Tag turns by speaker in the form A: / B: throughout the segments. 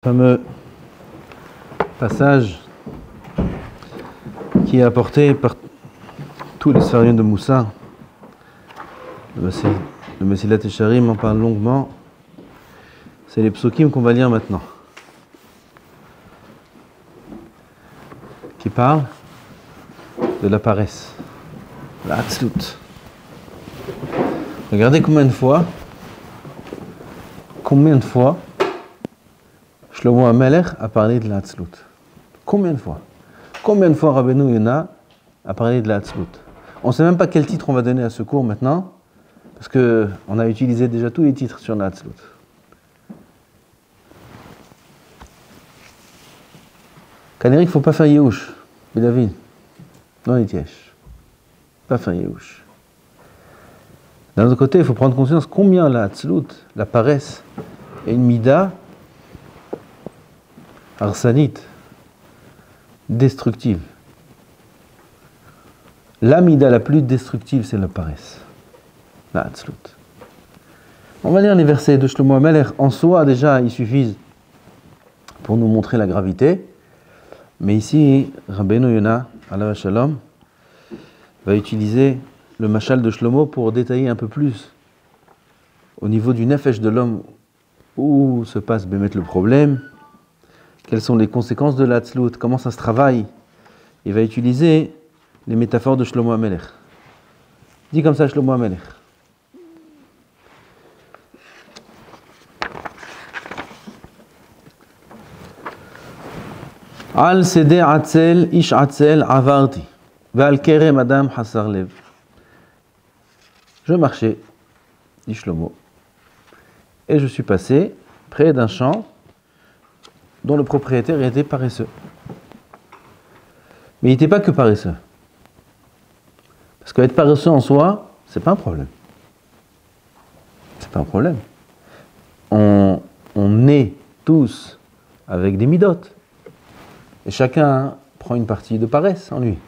A: Fameux passage qui est apporté par tous les sphériens de Moussa. Le Messilat Yesharim en parle longuement. C'est les psukim qu'on va lire maintenant, qui parlent de la paresse, la hatzlut. Regardez combien de fois Shlomo HaMelech a parlé de la hatzlut. Combien de fois Rabbeinu Yonah a parlé de la hatzlut. On ne sait même pas quel titre on va donner à ce cours maintenant, parce qu'on a utilisé déjà tous les titres sur la hatzlut. Kanérik, il ne faut pas faire Yehush, David, non les tièches. Pas faire Yehush. D'un autre côté, il faut prendre conscience combien la hatzlut, la paresse, est une mida arsanite, destructive. La mida la plus destructive, c'est la paresse, la hatzlut. On va lire les versets de Shlomo HaMelech. En soi, déjà, ils suffisent pour nous montrer la gravité. Mais ici, Rabbeinu Yonah, alav shalom, va utiliser le mashal de Shlomo pour détailler un peu plus au niveau du nefesh de l'homme où se passe bémet le problème, quelles sont les conséquences de la hatzlut, comment ça se travaille. Il va utiliser les métaphores de Shlomo HaMelech. Dit comme ça Shlomo HaMelech. Al seder atzel ish atzel avarti ve'al kerem adam hasar lev. Je marchais, dit Shlomo, et je suis passé près d'un champ dont le propriétaire était paresseux. Mais il n'était pas que paresseux. Parce qu'être paresseux en soi, c'est pas un problème. C'est pas un problème. On est tous avec des midotes. Et chacun prend une partie de paresse en lui.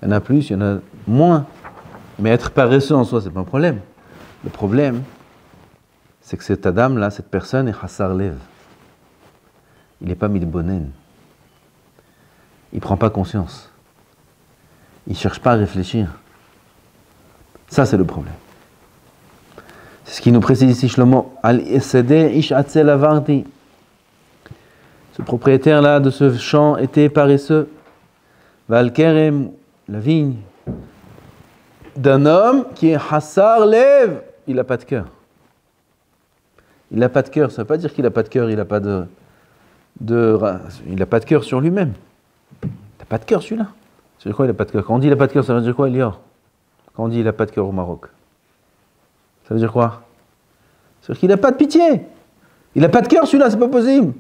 A: Il y en a plus, il y en a moins. Mais être paresseux en soi, c'est pas un problème. Le problème, c'est que cette Adam-là, cette personne est Hassar Lev. Il n'est pas Midbonen. Il ne prend pas conscience. Il ne cherche pas à réfléchir. Ça, c'est le problème. C'est ce qui nous précise ici, Shlomo. Al-Esedeh ish atzel avarti. Ce propriétaire-là de ce champ était paresseux. Val kerem, la vigne, d'un homme qui est Hassar Lev. Il n'a pas de cœur. Il n'a pas de cœur. Ça ne veut pas dire qu'il n'a pas de cœur, il n'a pas il n'a pas de cœur sur lui-même. Il n'a pas de cœur celui-là. C'est quoi il n'a pas de cœur? Quand on dit il n'a pas de cœur, ça veut dire quoi, Elior? Quand on dit il n'a pas de cœur au Maroc, ça veut dire quoi? C'est qu'il n'a pas de pitié. Il n'a pas de cœur celui-là, c'est pas possible.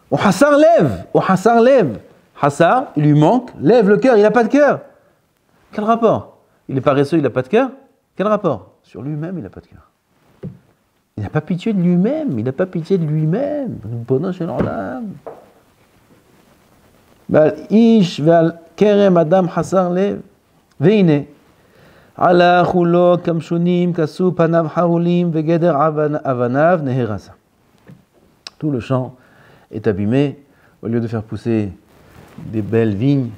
A: Au Hassar lève. Hassar, il lui manque, lève le cœur, il n'a pas de cœur. Quel rapport? Il est paresseux, il n'a pas de cœur? Quel rapport? Sur lui-même, il n'a pas de cœur. Il n'a pas pitié de lui-même, il n'a pas pitié de lui-même. Pendant chez l'Olam. Bal ish val kerem adam hasar lev. Veine. Ala chulo kamshunim kasu panav harulim vegeder avanav neherasa. Tout le champ est abîmé. Au lieu de faire pousser des belles vignes,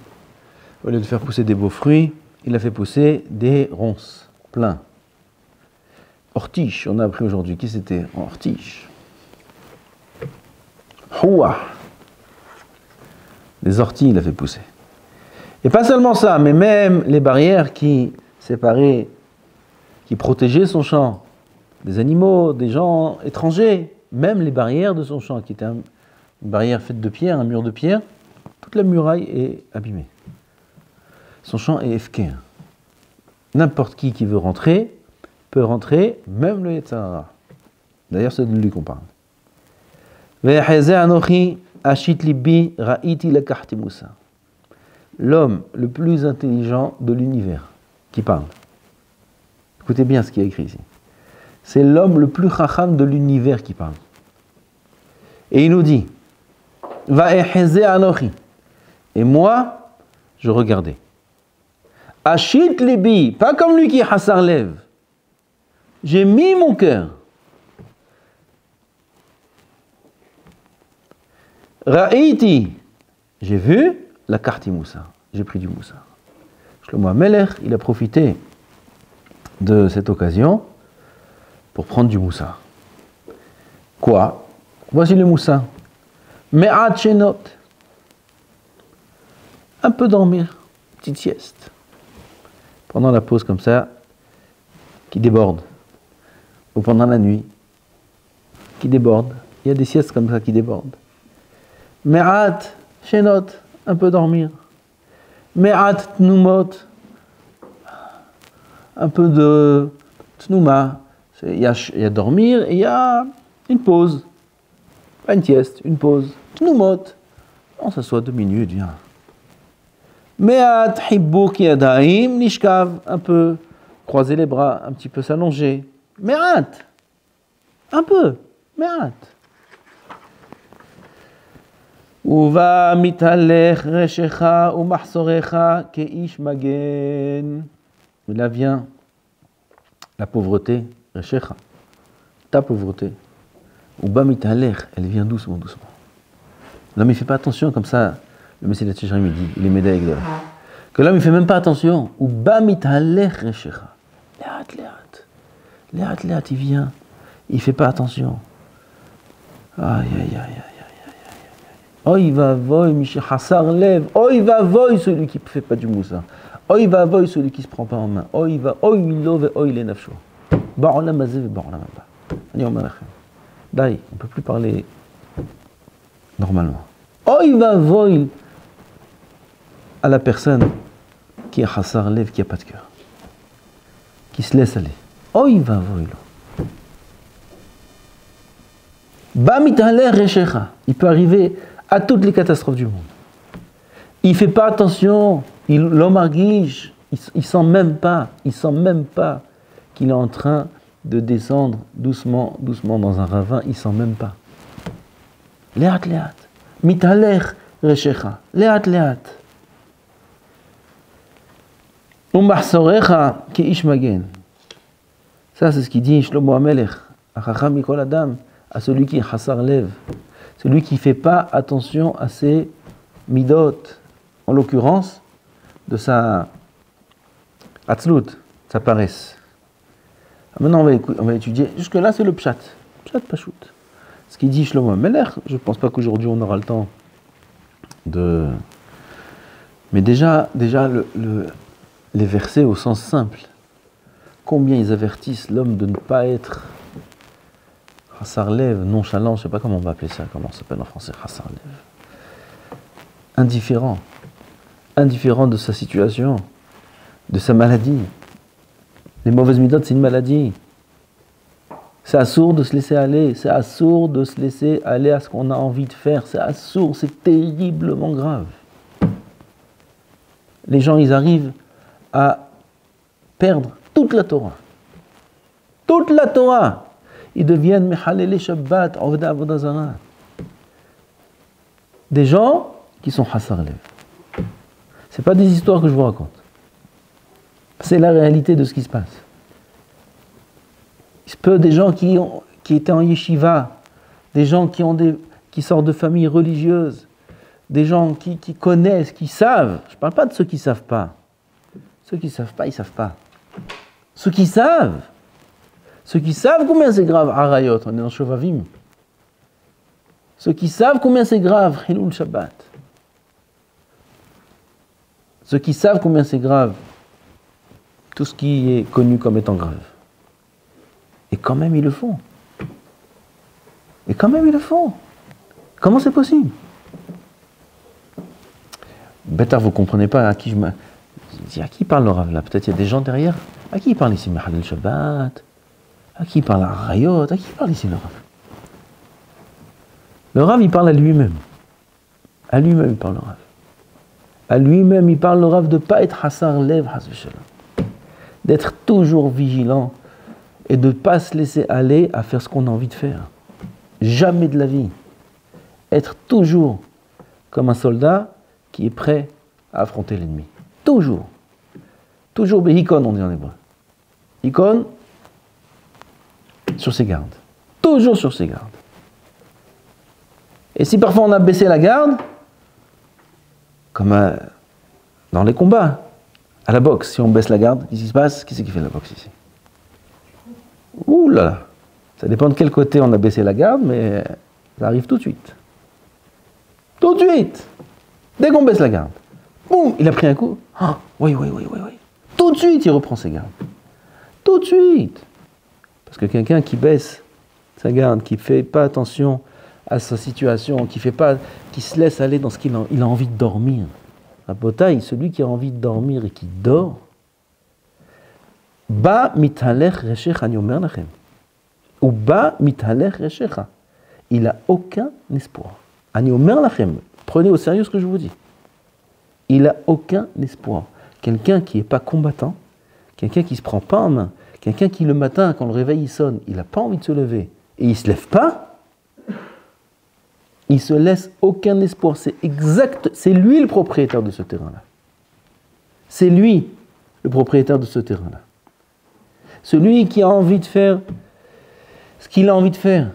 A: au lieu de faire pousser des beaux fruits, il a fait pousser des ronces pleins. Ortiche, on a appris aujourd'hui. Qui c'était? Ortiche. Houa. Les orties, il a fait pousser. Et pas seulement ça, mais même les barrières qui séparaient, qui protégeaient son champ des animaux, des gens étrangers, même les barrières de son champ, qui était une barrière faite de pierre, un mur de pierre, toute la muraille est abîmée. Son champ est efker. N'importe qui veut rentrer, peut rentrer, même le Yetzirah. D'ailleurs, c'est de lui qu'on parle. L'homme le plus intelligent de l'univers qui parle. Écoutez bien ce qui est écrit ici. C'est l'homme le plus chacham de l'univers qui parle. Et il nous dit, et moi, je regardais. Ashit libi, pas comme lui qui est Hassar Lev. J'ai mis mon cœur Ra'iti, j'ai vu la carte Moussa, j'ai pris du Moussa. Shlomo HaMelech, il a profité de cette occasion pour prendre du Moussa. Quoi? Voici le Moussa. Me'at shenot. Un peu dormir, petite sieste. Pendant la pause comme ça, qui déborde. Ou pendant la nuit, qui déborde. Il y a des siestes comme ça qui débordent. Me'at shenot. Un peu dormir. Me'at tnumot. Un peu de tnuma. Il y a dormir et il y a une pause. Pas une sieste, une pause. Tnumot. On s'assoit 2 minutes, viens. Me'at hibbuk yadayim nishkav. Un peu croiser les bras, un petit peu s'allonger. Me'at. Un peu. Me'at. Uva mitalech reshecha umachsorecha keish magen. Là vient la pauvreté, reshecha, ta pauvreté. Uva mitalech, elle vient doucement, doucement. L'homme il fait pas attention comme ça. Le Messie de la Tchécherie me dit, il est médaillé avec l'heure. Que l'homme il fait même pas attention. Uva mitalech reshecha. Léat, il vient. Il fait pas attention. Aïe, aïe, aïe, aïe. Oy va voy, Michel Hassar lève. Oy va voy, celui qui ne fait pas du moussa. Oy va voy, celui qui ne se prend pas en main. Oy va, oy love, oy les nafsho. Ba'olam azev, ba'olam abba. Ani omerachem. Dai, on ne peut plus parler normalement. Oy va voy à la personne qui est Hassar lève, qui n'a pas de cœur. Qui se laisse aller. Oy va voy. Ba'mitaler reshecha. Il peut arriver à toutes les catastrophes du monde. Il ne fait pas attention, l'homme argish, il sent même pas qu'il est en train de descendre doucement, doucement dans un ravin, il sent même pas. Léat, mitaler reshecha, léat. Umachsorecha ki ish magen. Ça c'est ce qu'il dit Shlomo HaMelech, achacham mikol adam, à celui qui est Hassar Lev. Celui qui ne fait pas attention à ses midot, en l'occurrence, de sa atzlut, sa paresse. Maintenant, on va étudier. Jusque-là, c'est le pshat. Pshat pachout. Ce qu'il dit Shlomo HaMelech, je ne pense pas qu'aujourd'hui on aura le temps de. Mais déjà les versets au sens simple. Combien ils avertissent l'homme de ne pas être Hassar Lev, nonchalant, je ne sais pas comment on va appeler ça, comment ça s'appelle en français, Hassar Lev. Indifférent de sa situation, de sa maladie. Les mauvaises midotes, c'est une maladie. C'est assourd de se laisser aller, c'est assourd de se laisser aller à ce qu'on a envie de faire, c'est assourd, c'est terriblement grave. Les gens, ils arrivent à perdre toute la Torah. Toute la Torah. Ils deviennent Mechalele Shabbat, Ovda Avoda Zara. Des gens qui sont Hassar Lev. Ce n'est pas des histoires que je vous raconte. C'est la réalité de ce qui se passe. Il se peut des gens qui étaient en yeshiva, des gens qui sortent de familles religieuses, des gens qui connaissent, qui savent. Je ne parle pas de ceux qui ne savent pas. Ceux qui ne savent pas, ils ne savent pas. Ceux qui savent combien c'est grave, Arayot, on est dans Shovavim. Ceux qui savent combien c'est grave, Hilul Shabbat. Ceux qui savent combien c'est grave, tout ce qui est connu comme étant grave. Et quand même ils le font. Comment c'est possible? Bêtard, vous ne comprenez pas à qui je me... À qui parle le Rav là? Peut-être il y a des gens derrière. À qui il parle ici, Halel Shabbat? À qui il parle à Rayot? À qui il parle ici, le Rav? Le Rav, il parle à lui-même. À lui-même, il parle le Rav. À lui-même, il parle le Rav de ne pas être Hassar Lev, d'être toujours vigilant et de ne pas se laisser aller à faire ce qu'on a envie de faire. Jamais de la vie. Être toujours comme un soldat qui est prêt à affronter l'ennemi. Toujours. Toujours Behikon, on dit en hébreu. Hikon, sur ses gardes. Toujours sur ses gardes. Et si parfois on a baissé la garde, comme dans les combats, à la boxe, si on baisse la garde, qu'est-ce qui se passe? Qui c'est qui fait la boxe ici? Ouh là là! Ça dépend de quel côté on a baissé la garde, mais ça arrive tout de suite. Tout de suite! Dès qu'on baisse la garde, boum, il a pris un coup. Ah, oui. Tout de suite, il reprend ses gardes. Tout de suite! Parce que quelqu'un qui baisse sa garde, qui ne fait pas attention à sa situation, qui se laisse aller dans ce qu'il a, il a envie de dormir. À Botaï, celui qui a envie de dormir et qui dort, Ba mitalech reshecha, ani omer lachem. Ou ba mitalech reshecha. Il n'a aucun espoir. Ani omer lachem. Prenez au sérieux ce que je vous dis. Il n'a aucun espoir. Quelqu'un qui n'est pas combattant, quelqu'un qui ne se prend pas en main, quelqu'un qui le matin, quand le réveil il sonne, il n'a pas envie de se lever et il ne se lève pas, il se laisse aucun espoir. C'est exact, c'est lui le propriétaire de ce terrain-là. C'est lui le propriétaire de ce terrain-là. Celui qui a envie de faire ce qu'il a envie de faire.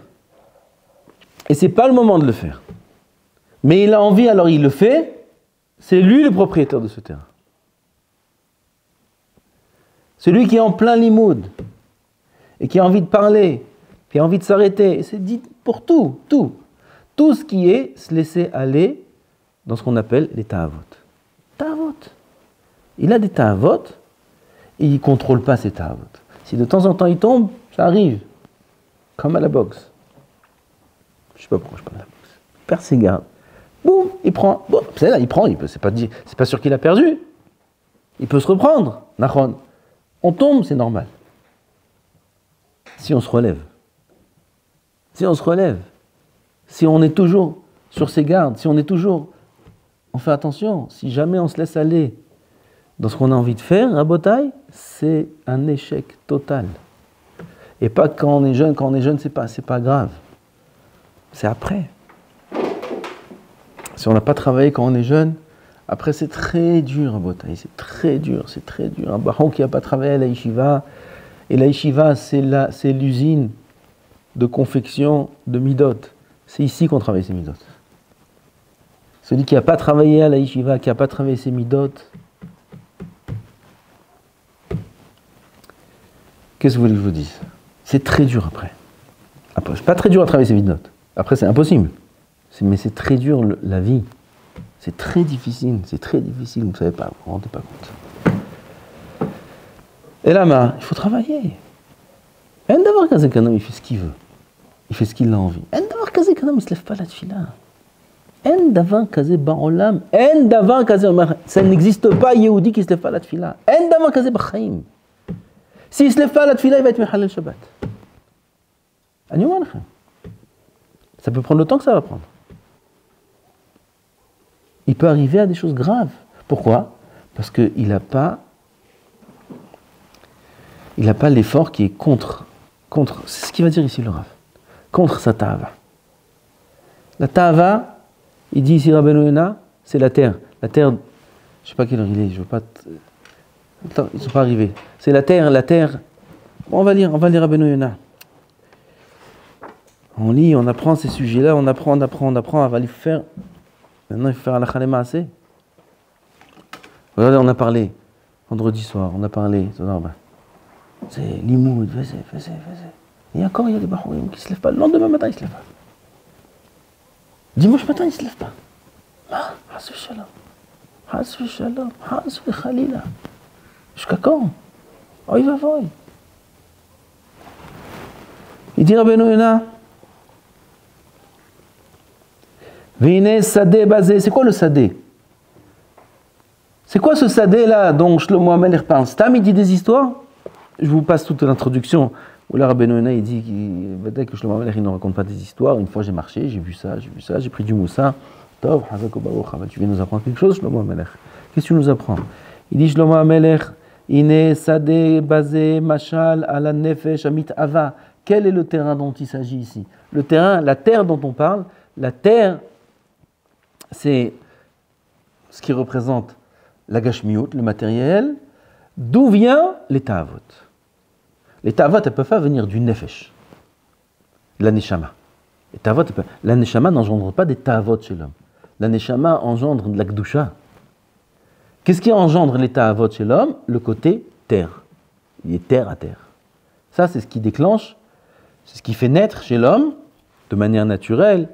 A: Et ce n'est pas le moment de le faire. Mais il a envie, alors il le fait. C'est lui le propriétaire de ce terrain. Celui qui est en plein limoud et qui a envie de parler, qui a envie de s'arrêter, et c'est dit pour tout. Tout ce qui est se laisser aller dans ce qu'on appelle les ta'avot. Ta'avot. Il a des ta'avot et il ne contrôle pas ces ta'avot. Si de temps en temps il tombe, ça arrive. Comme à la boxe. Je ne sais pas pourquoi je parle de la boxe. Il perd ses gardes. Boum, il prend. Bon, c'est là, il prend. C'est pas sûr qu'il a perdu. Il peut se reprendre. Nachon. On tombe, c'est normal. Si on se relève. Si on est toujours sur ses gardes, si on est toujours... On fait attention, si jamais on se laisse aller dans ce qu'on a envie de faire, à Botaï, c'est un échec total. Et pas quand on est jeune, c'est pas grave. C'est après. Si on n'a pas travaillé quand on est jeune, après c'est très dur à Botaï, c'est très dur. Un baron qui n'a pas travaillé à la yeshiva, et la yeshiva c'est l'usine de confection de midot. C'est ici qu'on travaille ces midot. Celui qui n'a pas travaillé à la yeshiva, qui n'a pas travaillé ses midot, qu'est-ce que vous voulez que je vous dise? C'est très dur après. C'est pas très dur à travailler ses midot. Après c'est impossible. Mais c'est très dur la vie. C'est très difficile, vous ne savez pas, vous ne vous rendez pas compte. Et là, il faut travailler. Un d'avoir qu'un homme, il fait ce qu'il veut. Il fait ce qu'il a envie. Un d'avoir qu'un homme, il ne se lève pas la tefila. Un d'avoir qu'un ba'olam. Un d'avoir qu'un... Ça n'existe pas, Yehudi qui ne se lève pas la tefila. Un d'avoir qu'un ba'chaim. S'il ne se lève pas la tefila, il va être mechalel Shabbat. Ça peut prendre le temps que ça va prendre. Il peut arriver à des choses graves. Pourquoi? Parce qu'il n'a pas l'effort qui est contre. C'est ce qu'il va dire ici le Rav. Contre sa ta'ava. La ta'ava, il dit ici Rabbeinu Yonah, c'est la terre. La terre, je ne sais pas quelle heure il est, je veux pas... Attends, ils ne sont pas arrivés. C'est la terre. Bon, on va lire Rabbeinu Yonah. On lit, on apprend ces sujets-là, on apprend, on va les faire... Maintenant, il faut faire halakha lema'aseh. Regardez, on a parlé vendredi soir, c'est limoud, fais. Et encore, il y a des bahourim qui ne se lèvent pas. Le lendemain matin, ils ne se lèvent pas. Dimanche matin, ils ne se lèvent pas. Hasvi shalom, hasvi khalila. Jusqu'à quand? Oh, il va voir. Il dit Rabbeinu Yonah, Vine sadé basé. C'est quoi le sadé? C'est quoi ce sadé là dont Shlomo Amelech parle? Stam, il dit des histoires. Je vous passe toute l'introduction où là Rabbeinu Yonah il dit que Shlomo Amelech il ne raconte pas des histoires. Une fois j'ai marché, j'ai vu ça, j'ai pris du moussa. Tov, hazak baruch. Tu viens nous apprendre quelque chose, Shlomo Amelech? Qu'est-ce que tu nous apprends? Il dit Shlomo Amelech, Ine sadé basé machal ala nefesh amit ava. Quel est le terrain dont il s'agit ici? Le terrain, la terre dont on parle, la terre, c'est ce qui représente la gashmiut, le matériel, d'où vient les ta'avot. Les ta'avot, elles ne peuvent pas venir du nefesh, de la neshama. Les ta'avot, la neshama n'engendre pas des ta'avot chez l'homme. La neshama engendre de la kdusha. Qu'est-ce qui engendre les ta'avot chez l'homme? Le côté terre. Il est terre à terre. Ça, c'est ce qui déclenche, c'est ce qui fait naître chez l'homme, de manière naturelle,